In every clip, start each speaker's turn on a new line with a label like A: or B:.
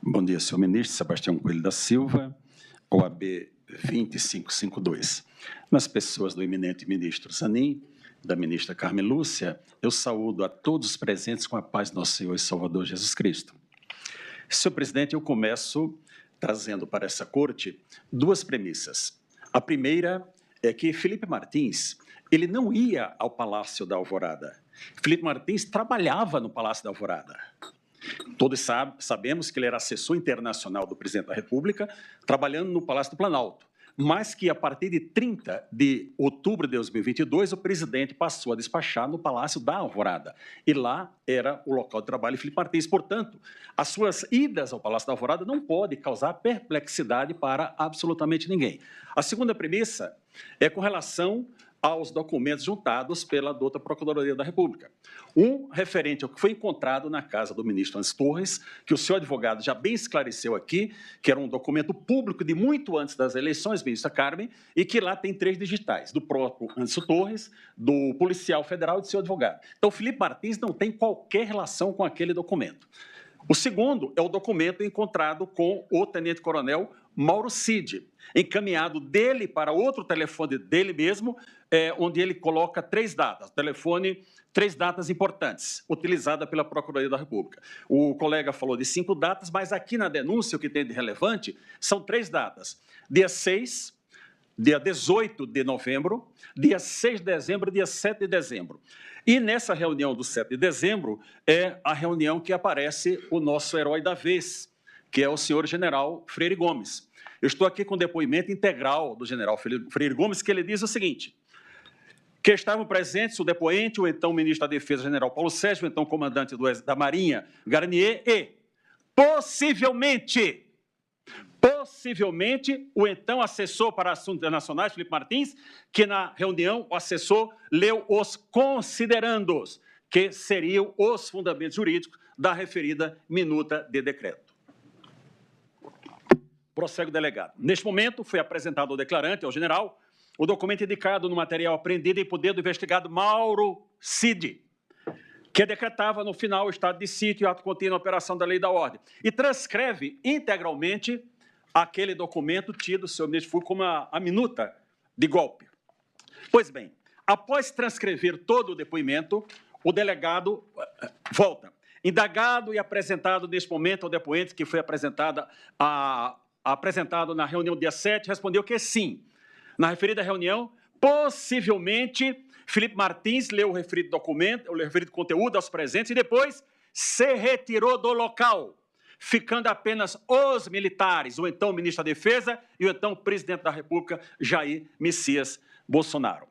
A: Bom dia, senhor ministro Sebastião Coelho da Silva, OAB 2552. Nas pessoas do eminente ministro Zanin, da ministra Carmen Lúcia, eu saúdo a todos os presentes com a paz de nosso Senhor e Salvador Jesus Cristo. Senhor presidente, eu começo trazendo para essa corte duas premissas. A primeira é que Felipe Martins, ele não ia ao Palácio da Alvorada. Felipe Martins trabalhava no Palácio da Alvorada. Todos sabemos que ele era assessor internacional do presidente da República, trabalhando no Palácio do Planalto, mas que a partir de 30 de outubro de 2022, o presidente passou a despachar no Palácio da Alvorada, e lá era o local de trabalho de Felipe Martins. Portanto, as suas idas ao Palácio da Alvorada não podem causar perplexidade para absolutamente ninguém. A segunda premissa é com relação aos documentos juntados pela douta Procuradoria da República. Um referente ao que foi encontrado na casa do ministro Anderson Torres, que o senhor advogado já bem esclareceu aqui, que era um documento público de muito antes das eleições, ministra Carmen, e que lá tem 3 digitais, do próprio Anderson Torres, do policial federal e do seu advogado. Então, Felipe Martins não tem qualquer relação com aquele documento. O segundo é o documento encontrado com o tenente-coronel Mauro Cid, encaminhado dele para outro telefone dele mesmo, onde ele coloca 3 datas, telefone, 3 datas importantes, utilizada pela Procuradoria da República. O colega falou de 5 datas, mas aqui na denúncia, o que tem de relevante são 3 datas. Dia 6, dia 18 de novembro, dia 6 de dezembro e dia 7 de dezembro. E nessa reunião do 7 de dezembro é a reunião que aparece o nosso herói da vez, que é o senhor general Freire Gomes. Eu estou aqui com o depoimento integral do general Freire Gomes, que ele diz o seguinte: que estavam presentes o depoente, o então ministro da Defesa, general Paulo Sérgio, o então comandante da Marinha, Garnier, e, possivelmente, o então assessor para assuntos internacionais, Felipe Martins, que na reunião o assessor leu os considerandos, que seriam os fundamentos jurídicos da referida minuta de decreto. Prossegue o delegado. Neste momento, foi apresentado ao declarante, ao general, o documento indicado no material apreendido em poder do investigado Mauro Cid, que decretava no final o estado de sítio e ato contínuo a operação da lei e da ordem, e transcreve integralmente aquele documento tido, senhor ministro Fux, como a minuta de golpe. Pois bem, após transcrever todo o depoimento, o delegado volta. Indagado e apresentado neste momento ao depoente, que foi apresentado na reunião dia 7, respondeu que sim. Na referida reunião, possivelmente, Felipe Martins leu o referido documento, o referido conteúdo aos presentes e depois se retirou do local, ficando apenas os militares, o então ministro da Defesa e o então presidente da República, Jair Messias Bolsonaro.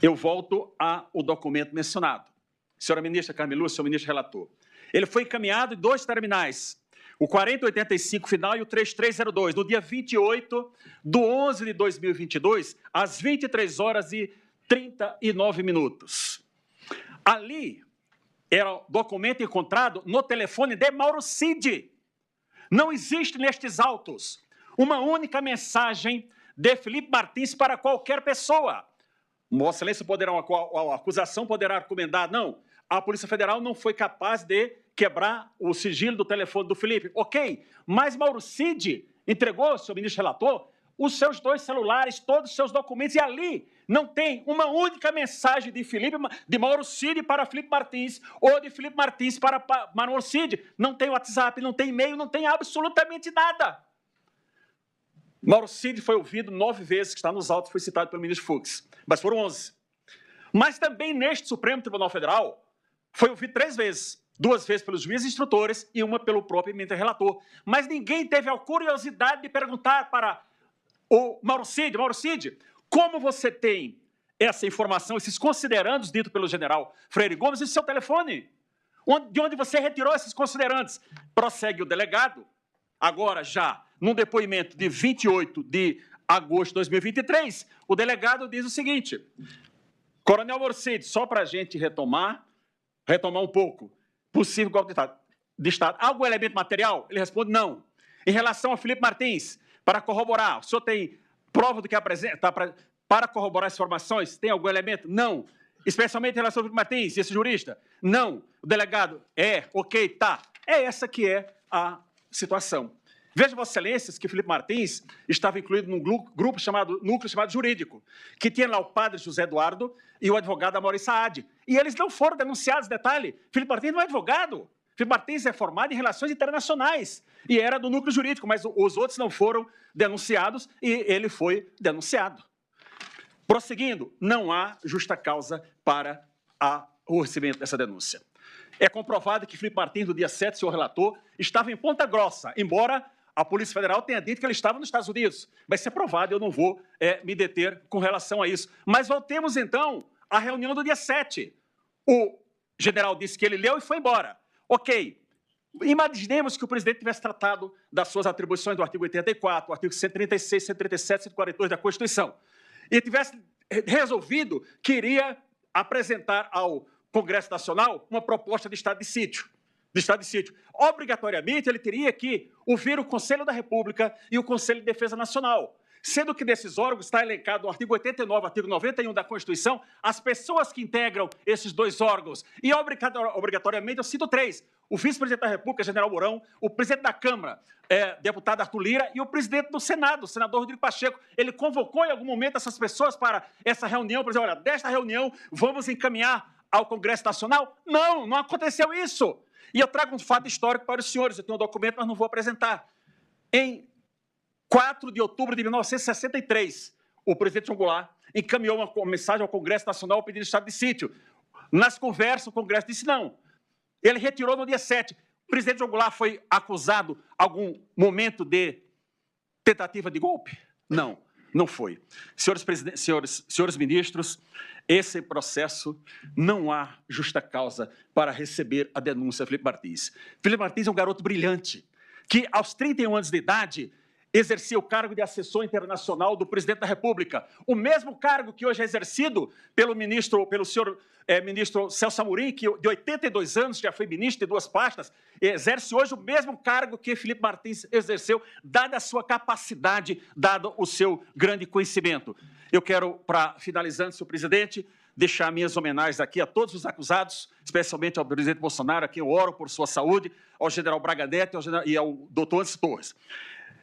A: Eu volto ao documento mencionado. Senhora ministra Carmen Lúcia, senhor ministro relator. Ele foi encaminhado em 2 terminais, o 4085 final e o 3302, no dia 28 de 11 de 2022, às 23 horas e 39 minutos. Ali era o documento encontrado no telefone de Mauro Cid. Não existe nestes autos uma única mensagem de Felipe Martins para qualquer pessoa. Vossa Excelência poderá, a acusação poderá argumentar, não, a Polícia Federal não foi capaz de quebrar o sigilo do telefone do Felipe. Ok, mas Mauro Cid entregou, senhor ministro relator, os seus 2 celulares, todos os seus documentos, e ali não tem uma única mensagem de Mauro Cid para Felipe Martins, ou de Felipe Martins para Mauro Cid. Não tem WhatsApp, não tem e-mail, não tem absolutamente nada. Mauro Cid foi ouvido 9 vezes, que está nos autos, foi citado pelo ministro Fux, mas foram 11. Mas também neste Supremo Tribunal Federal foi ouvido 3 vezes. 2 vezes pelos juízes instrutores e uma pelo próprio eminente relator. Mas ninguém teve a curiosidade de perguntar para o Mauro Cid, como você tem essa informação, esses considerandos ditos pelo general Freire Gomes em seu telefone? De onde você retirou esses considerandos? Prossegue o delegado, agora já num depoimento de 28 de agosto de 2023, o delegado diz o seguinte: Coronel Mauro Cid, só para a gente retomar um pouco, possível golpe de Estado. Algum elemento material? Ele responde não. Em relação a Felipe Martins, para corroborar, o senhor tem prova do que apresenta para corroborar as informações? Tem algum elemento? Não. Especialmente em relação ao Felipe Martins, esse jurista? Não. O delegado? Ok, tá. É essa que é a situação. Veja, Vossa Excelências, que Felipe Martins estava incluído num núcleo chamado jurídico, que tinha lá o padre José Eduardo e o advogado Amaury Saad. E eles não foram denunciados, detalhe. Felipe Martins não é advogado. Felipe Martins é formado em relações internacionais e era do núcleo jurídico, mas os outros não foram denunciados e ele foi denunciado. Prosseguindo, não há justa causa para o recebimento dessa denúncia. É comprovado que Felipe Martins, no dia 7, senhor relator, estava em Ponta Grossa, embora a Polícia Federal tenha dito que ele estava nos Estados Unidos. Vai ser provado, eu não vou me deter com relação a isso. Mas voltemos, então, à reunião do dia 7. O general disse que ele leu e foi embora. Ok. Imaginemos que o presidente tivesse tratado das suas atribuições do artigo 84, artigo 136, 137, 142 da Constituição, e tivesse resolvido que iria apresentar ao Congresso Nacional uma proposta de estado de sítio. Obrigatoriamente, ele teria que ouvir o Conselho da República e o Conselho de Defesa Nacional, sendo que desses órgãos está elencado no artigo 89, artigo 91 da Constituição, as pessoas que integram esses dois órgãos. E, obrigatoriamente, eu cito três: o vice-presidente da República, general Mourão, o presidente da Câmara, deputado Arthur Lira, e o presidente do Senado, o senador Rodrigo Pacheco. Ele convocou em algum momento essas pessoas para essa reunião, para dizer, olha, desta reunião vamos encaminhar ao Congresso Nacional? Não, não aconteceu isso. E eu trago um fato histórico para os senhores. Eu tenho um documento, mas não vou apresentar. Em 4 de outubro de 1963, o presidente João Goulart encaminhou uma mensagem ao Congresso Nacional pedindo estado de sítio. Nas conversas, o Congresso disse não. Ele retirou no dia 7. O presidente João Goulart foi acusado em algum momento de tentativa de golpe? Não, não foi. Senhores ministros, esse processo não há justa causa para receber a denúncia de Felipe Martins. Felipe Martins é um garoto brilhante, que aos 31 anos de idade exercia o cargo de assessor internacional do presidente da República, o mesmo cargo que hoje é exercido pelo senhor ministro Celso Amorim, que de 82 anos já foi ministro de 2 pastas, exerce hoje o mesmo cargo que Felipe Martins exerceu, dada a sua capacidade, dado o seu grande conhecimento. Eu quero, para finalizando, senhor presidente, deixar minhas homenagens aqui a todos os acusados, especialmente ao presidente Bolsonaro, a quem eu oro por sua saúde, ao general Braga Neto e ao doutor Anderson Torres.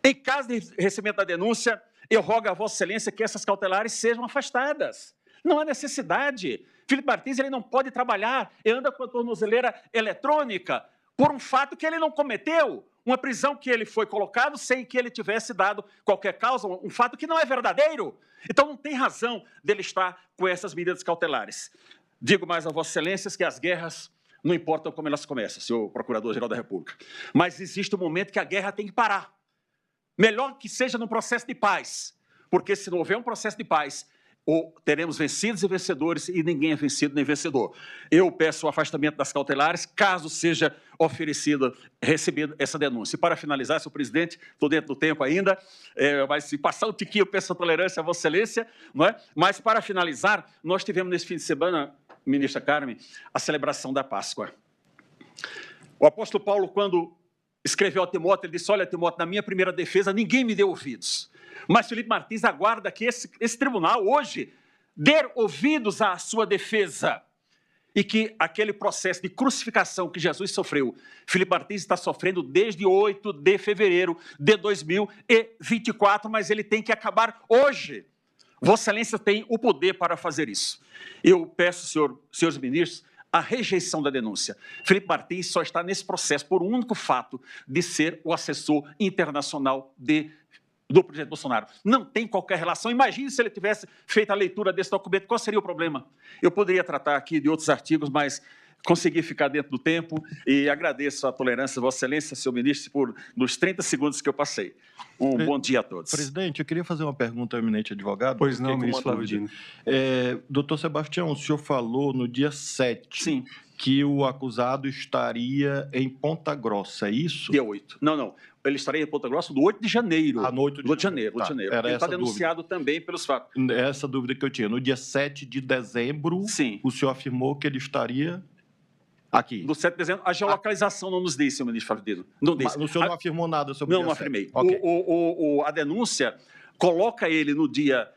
A: Em caso de recebimento da denúncia, eu rogo a Vossa Excelência que essas cautelares sejam afastadas. Não há necessidade. Felipe Martins ele não pode trabalhar, ele anda com a tornozeleira eletrônica por um fato que ele não cometeu, uma prisão que ele foi colocado sem que ele tivesse dado qualquer causa, um fato que não é verdadeiro. Então, não tem razão dele estar com essas medidas cautelares. Digo mais a Vossa Excelências que as guerras não importam como elas começam, senhor Procurador-Geral da República, mas existe um momento que a guerra tem que parar. Melhor que seja num processo de paz, porque se não houver um processo de paz, teremos vencidos e vencedores e ninguém é vencido nem vencedor. Eu peço o afastamento das cautelares, caso seja recebida essa denúncia. E para finalizar, senhor presidente, estou dentro do tempo ainda, mas se passar um tiquinho, eu peço a tolerância a Vossa Excelência, não é? Mas para finalizar, nós tivemos nesse fim de semana, ministra Carmen, a celebração da Páscoa. O apóstolo Paulo, quando escreveu a Timóteo, ele disse, olha, Timóteo, na minha primeira defesa, ninguém me deu ouvidos. Mas Felipe Martins aguarda que esse tribunal, hoje, dê ouvidos à sua defesa e que aquele processo de crucificação que Jesus sofreu, Felipe Martins está sofrendo desde 8 de fevereiro de 2024, mas ele tem que acabar hoje. Vossa Excelência tem o poder para fazer isso. Eu peço, senhores ministros, a rejeição da denúncia. Felipe Martins só está nesse processo por um único fato de ser o assessor internacional do presidente Bolsonaro. Não tem qualquer relação. Imagine se ele tivesse feito a leitura desse documento, qual seria o problema? Eu poderia tratar aqui de outros artigos, mas consegui ficar dentro do tempo e agradeço a tolerância, Vossa Excelência, senhor ministro, nos 30 segundos que eu passei. Bom dia a todos.
B: Presidente, eu queria fazer uma pergunta ao eminente advogado.
C: Pois não, ministro Flávio Dino.
B: Doutor Sebastião, o senhor falou no dia 7
A: Sim.
B: que o acusado estaria em Ponta Grossa, é isso?
A: Dia 8. Não. Ele estaria em Ponta Grossa do 8 de janeiro.
B: Ah, no 8 de janeiro.
A: Tá. Ele está denunciado também pelos fatos.
B: Essa dúvida que eu tinha. No dia 7 de dezembro,
A: sim,
B: o senhor afirmou que ele estaria aqui.
A: No 7 de dezembro, a geolocalização não nos disse, senhor ministro Flávio Dino. Não disse.
B: Mas o senhor não afirmou nada sobre o dia 7?
A: Não afirmei.
B: Okay.
A: A denúncia coloca ele no dia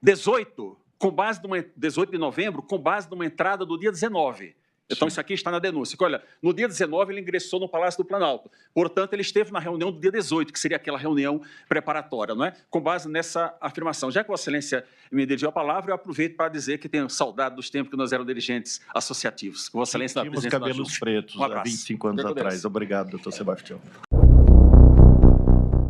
A: 18, com base 18 de novembro, com base numa entrada do dia 19. Então, isso aqui está na denúncia. Olha, no dia 19, ele ingressou no Palácio do Planalto. Portanto, ele esteve na reunião do dia 18, que seria aquela reunião preparatória, não é? Com base nessa afirmação. Já que Vossa Excelência me dirigiu a palavra, eu aproveito para dizer que tenho saudade dos tempos que nós éramos dirigentes associativos. Vossa Excelência,
B: tínhamos cabelos pretos há 25 anos atrás. Obrigado, doutor Sebastião.